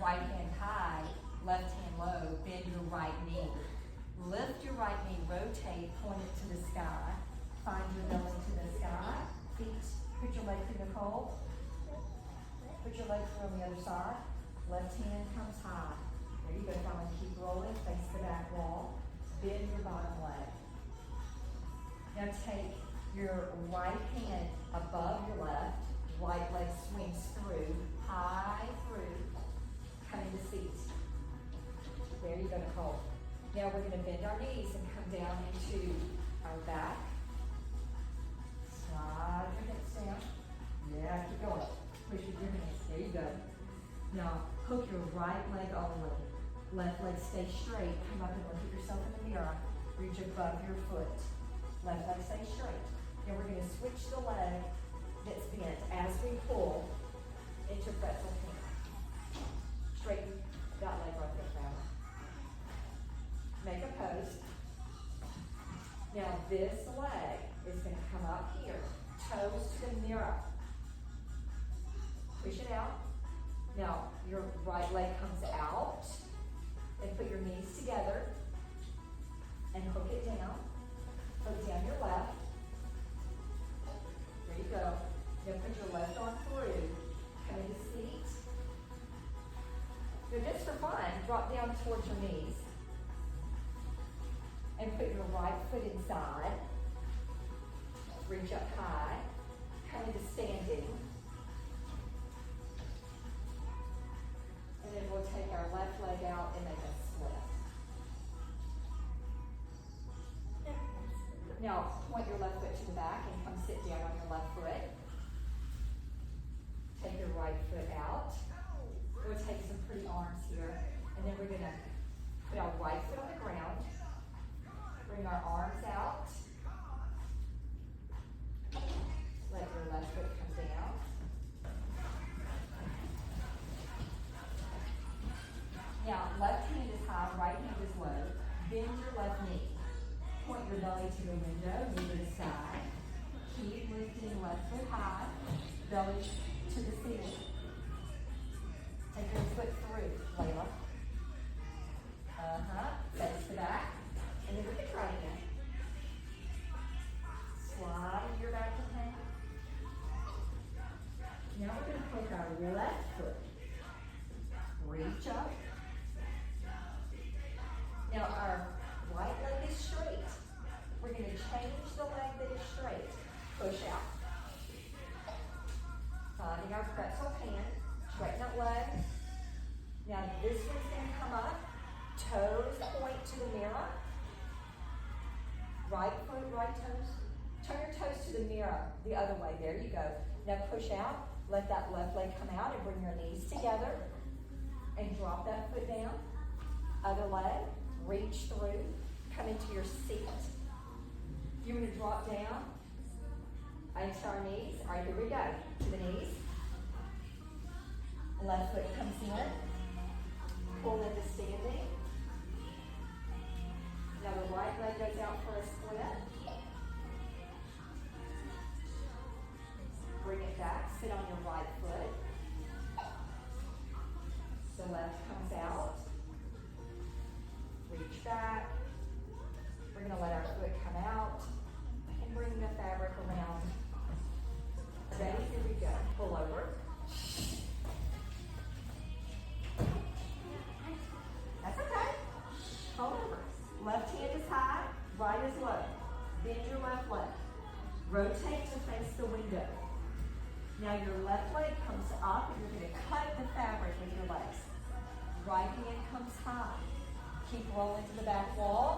Right hand high, left hand low, bend your right knee. Lift your right knee, rotate, point it to the sky. Find your belly to the sky. Feet, put your leg through the hole. Put your leg through on the other side. Left hand comes high. There you go, darling. Keep rolling, face the back wall. Bend your bottom leg. Now take your right hand above your left. Right leg swings through, high through, coming to seat. There you go, Nicole. Now we're going to bend our knees and come down into our back. Slide your hips down. Yeah, keep going. Push with your hands. There you go. Now hook your right leg all the way. Left leg stay straight. Come up and look at yourself in the mirror. Reach above your foot. Left leg stay straight. Now we're going to switch the leg that's bent as we pull into pretzel pan. Straighten that leg right there, family. Make a post. Now this leg is going to come up here, toes to the mirror. Push it out. Now your right leg comes out, and put your knees together, and hook it down. Hook down your left. There you go. Now put your left arm through. Come into seat. Now just for fun, drop down towards your knees. And put your right foot inside. Reach up high. Come into standing. And then we'll take our left leg out and make a split. Now point your left foot to the back and come sit down on your left foot. Take your right foot out. We'll take some pretty arms here. And then we're going to put our right foot on the ground. Bring our arms out. Let your left foot come down. Now, left hand is high, right hand is low. Bend your left knee. Point your belly to the window, knee to the side. Keep lifting left foot high, belly to the ceiling. Take your foot through, Layla. Face the back. And then we can try again. Slide into your back of hand. Now we're going to take our left foot. Reach up. Now our right leg is straight. We're going to change the leg that is straight. Push out. Finding our pretzel pan. Straighten that leg. Now this one's going to come up. Toes point to the mirror. Right foot, right toes. Turn your toes to the mirror the other way. There you go. Now push out. Let that left leg come out and bring your knees together. And drop that foot down. Other leg. Reach through. Come into your seat. You're going to drop down into our knees. All right, here we go. To the knees. Left foot comes in. Pull into standing. Now the right leg goes out for a split. Bring it back. Sit on your right foot. The left comes out. Reach back. We're going to let our foot come out and bring the fabric around. Ready? Here we go. Pull over. That's okay. Hold over. Left hand is high, right is low. Bend your left leg. Rotate to face the window. Now your left leg comes up and you're going to cut the fabric with your legs. Right hand comes high. Keep rolling to the back wall.